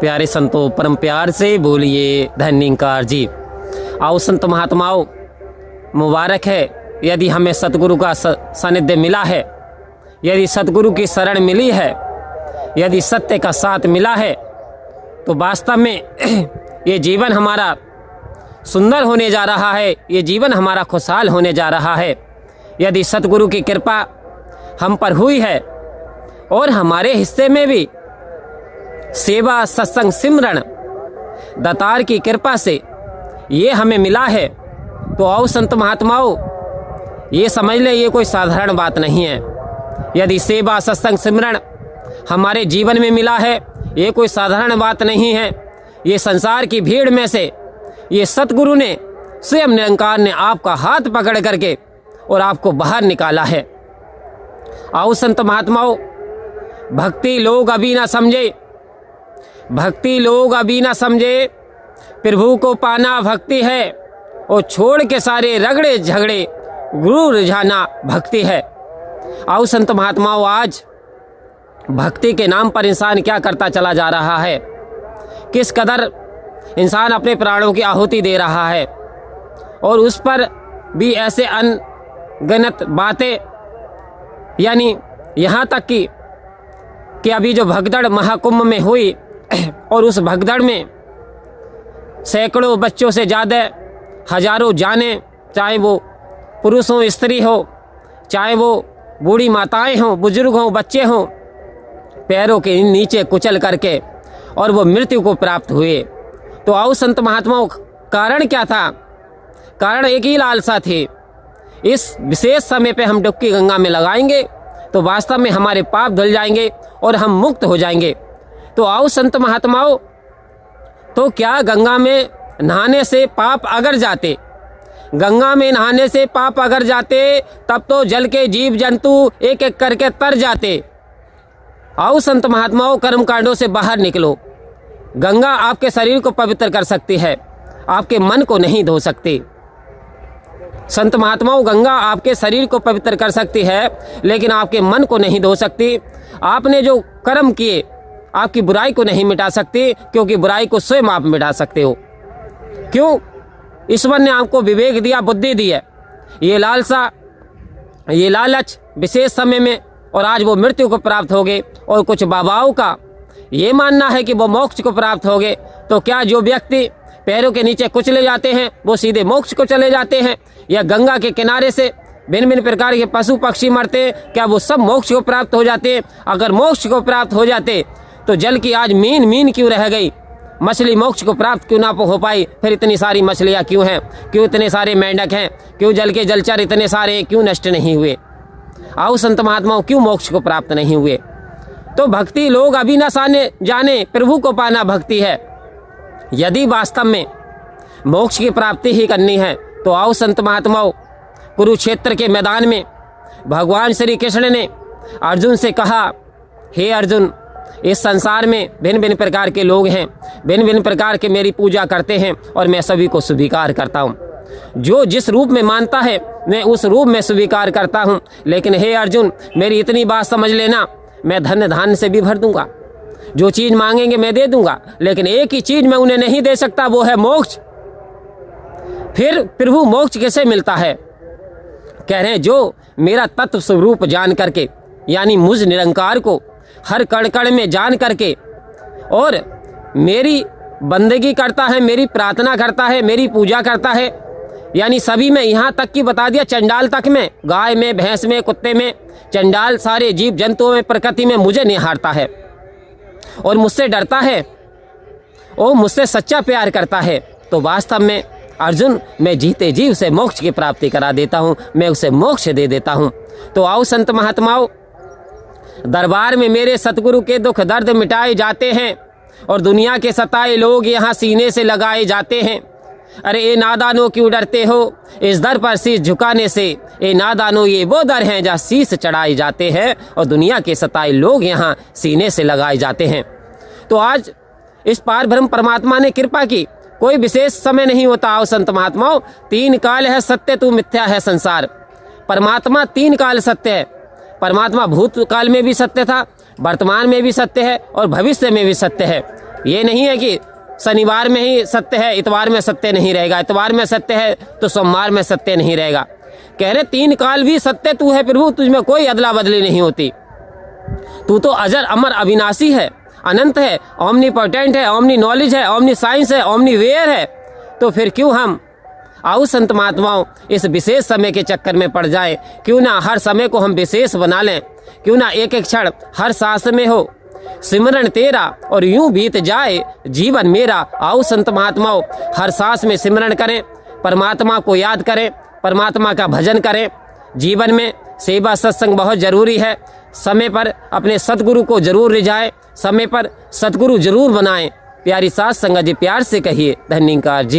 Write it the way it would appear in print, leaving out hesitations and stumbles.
प्यारे संतों, परम प्यार से बोलिए धन्यकार जी। आओ संत महात्माओं, मुबारक है यदि हमें सतगुरु का सानिध्य मिला है, यदि सतगुरु की शरण मिली है, यदि सत्य का साथ मिला है, तो वास्तव में ये जीवन हमारा सुंदर होने जा रहा है, ये जीवन हमारा खुशहाल होने जा रहा है। यदि सतगुरु की कृपा हम पर हुई है और हमारे हिस्से में भी सेवा, सत्संग, सिमरन दातार की कृपा से ये हमें मिला है, तो आओ संत महात्माओं, ये समझ लें ये कोई साधारण बात नहीं है। यदि सेवा, सत्संग, सिमरन हमारे जीवन में मिला है, ये कोई साधारण बात नहीं है। ये संसार की भीड़ में से ये सतगुरु ने, स्वयं निरंकार ने आपका हाथ पकड़ करके और आपको बाहर निकाला है। आओ संत महात्माओं, भक्ति लोग अभी ना समझे, भक्ति लोग अभी ना समझे, प्रभु को पाना भक्ति है और छोड़ के सारे रगड़े झगड़े गुरु रिझाना भक्ति है। आओ संत महात्माओं, आज भक्ति के नाम पर इंसान क्या करता चला जा रहा है, किस कदर इंसान अपने प्राणों की आहुति दे रहा है, और उस पर भी ऐसे अनगिनत बातें, यानी यहाँ तक कि अभी जो भगदड़ महाकुंभ में हुई और उस भगदड़ में सैकड़ों बच्चों से ज़्यादा हजारों जानें, चाहे वो पुरुष हो, स्त्री हो, चाहे वो बूढ़ी माताएं हों, बुजुर्ग हों, बच्चे हों, पैरों के नीचे कुचल करके और वो मृत्यु को प्राप्त हुए। तो आओ संत महात्माओं, कारण क्या था? कारण एक ही लालसा थी, इस विशेष समय पे हम डुबकी गंगा में लगाएंगे तो वास्तव में हमारे पाप धुल जाएंगे और हम मुक्त हो जाएंगे। तो आओ संत महात्माओं, तो क्या गंगा में नहाने से पाप अगर जाते, गंगा में नहाने से पाप अगर जाते, तब तो जल के जीव जंतु एक एक करके तर जाते। आओ संत महात्माओं, कर्म कांडों से बाहर निकलो। गंगा आपके शरीर को पवित्र कर सकती है, आपके मन को नहीं धो सकती। संत महात्माओं, गंगा आपके शरीर को पवित्र कर सकती है, लेकिन आपके मन को नहीं धो सकती। आपने जो कर्म किए आपकी बुराई को नहीं मिटा सकती, क्योंकि बुराई को स्वयं आप मिटा सकते हो। क्यों? ईश्वर ने आपको विवेक दिया, बुद्धि दी है। ये लालसा, ये लालच विशेष समय में, और आज वो मृत्यु को प्राप्त हो गए। और कुछ बाबाओं का ये मानना है कि वो मोक्ष को प्राप्त हो गए। तो क्या जो व्यक्ति पैरों के नीचे कुचले जाते हैं वो सीधे मोक्ष को चले जाते हैं? या गंगा के किनारे से भिन्न भिन्न प्रकार के पशु पक्षी मरते हैं, क्या वो सब मोक्ष को प्राप्त हो जाते हैं? अगर मोक्ष को प्राप्त हो जाते तो जल की आज मीन मीन क्यों रह गई? मछली मोक्ष को प्राप्त क्यों ना हो पाई? फिर इतनी सारी मछलियाँ क्यों हैं? क्यों इतने सारे मेंढक हैं? क्यों जल के जलचर इतने सारे क्यों नष्ट नहीं हुए? आओ संत महात्माओं, क्यों मोक्ष को प्राप्त नहीं हुए? तो भक्ति लोग अभी न जाने, प्रभु को पाना भक्ति है। यदि वास्तव में मोक्ष की प्राप्ति ही करनी है तो आओ संत महात्माओं, कुरुक्षेत्र के मैदान में भगवान श्री कृष्ण ने अर्जुन से कहा, हे अर्जुन, इस संसार में भिन्न भिन्न प्रकार के लोग हैं, भिन्न भिन्न प्रकार के मेरी पूजा करते हैं और मैं सभी को स्वीकार करता हूँ। जो जिस रूप में मानता है मैं उस रूप में स्वीकार करता हूँ। लेकिन हे अर्जुन, मेरी इतनी बात समझ लेना, मैं धन धान्य से भी भर दूंगा, जो चीज़ मांगेंगे मैं दे दूंगा, लेकिन एक ही चीज़ मैं उन्हें नहीं दे सकता, वो है मोक्ष। फिर प्रभु मोक्ष कैसे मिलता है? कह रहे हैं, जो मेरा तत्व स्वरूप जान करके, यानी मुझ निरंकार को हर कण कण में जान करके और मेरी बंदगी करता है, मेरी प्रार्थना करता है, मेरी पूजा करता है, यानी सभी में, यहाँ तक कि बता दिया चंडाल तक में, गाय में, भैंस में, कुत्ते में, चंडाल सारे जीव जंतुओं में, प्रकृति में मुझे निहारता है और मुझसे डरता है और मुझसे सच्चा प्यार करता है। तो वास्तव में अर्जुन, मैं जीते जीव से मोक्ष की प्राप्ति करा देता हूँ, मैं उसे मोक्ष दे देता हूँ। तो आओ संत महात्माओं, दरबार में मेरे सतगुरु के दुख दर्द मिटाए जाते हैं और दुनिया के सताए लोग यहाँ सीने से लगाए जाते हैं। अरे ए नादानो क्यों डरते हो इस दर पर शीश झुकाने से? ए नादानो, ये वो दर हैं जहाँ शीश चढ़ाए जाते हैं और दुनिया के सताए लोग यहाँ सीने से लगाए जाते हैं। तो आज इस पार ब्रह्म परमात्मा ने कृपा की, कोई विशेष समय नहीं होता। आओ संत महात्माओं, 3 काल है सत्य, तू मिथ्या है संसार। परमात्मा 3 काल सत्य है। परमात्मा भूतकाल में भी सत्य था, वर्तमान में भी सत्य है और भविष्य में भी सत्य है। ये नहीं है कि शनिवार में ही सत्य है, इतवार में सत्य नहीं रहेगा, इतवार में सत्य है तो सोमवार में सत्य नहीं रहेगा। कह रहे 3 काल भी सत्य तू है प्रभु, तुझमें कोई अदला बदली नहीं होती। तू तो अजर अमर अविनाशी है, अनंत है, ओमनीपोटेंट है, ओमनी नॉलेज है, ओमनी साइंस है, ओमनी वेयर है। तो फिर क्यों हम आओ संत महात्माओं इस विशेष समय के चक्कर में पड़ जाए? क्यों ना हर समय को हम विशेष बना लें? क्यों ना एक एक क्षण हर सांस में हो सिमरन तेरा और यूं बीत जाए जीवन मेरा। आओ संत महात्माओं हर सांस में सिमरन करें, परमात्मा को याद करें, परमात्मा का भजन करें। जीवन में सेवा सत्संग बहुत जरूरी है। समय पर अपने सतगुरु को जरूर रिझाएं, समय पर सतगुरु जरूर बनाएं। प्यारी साथ संगत जी प्यार से कहिए धन्यकार जी।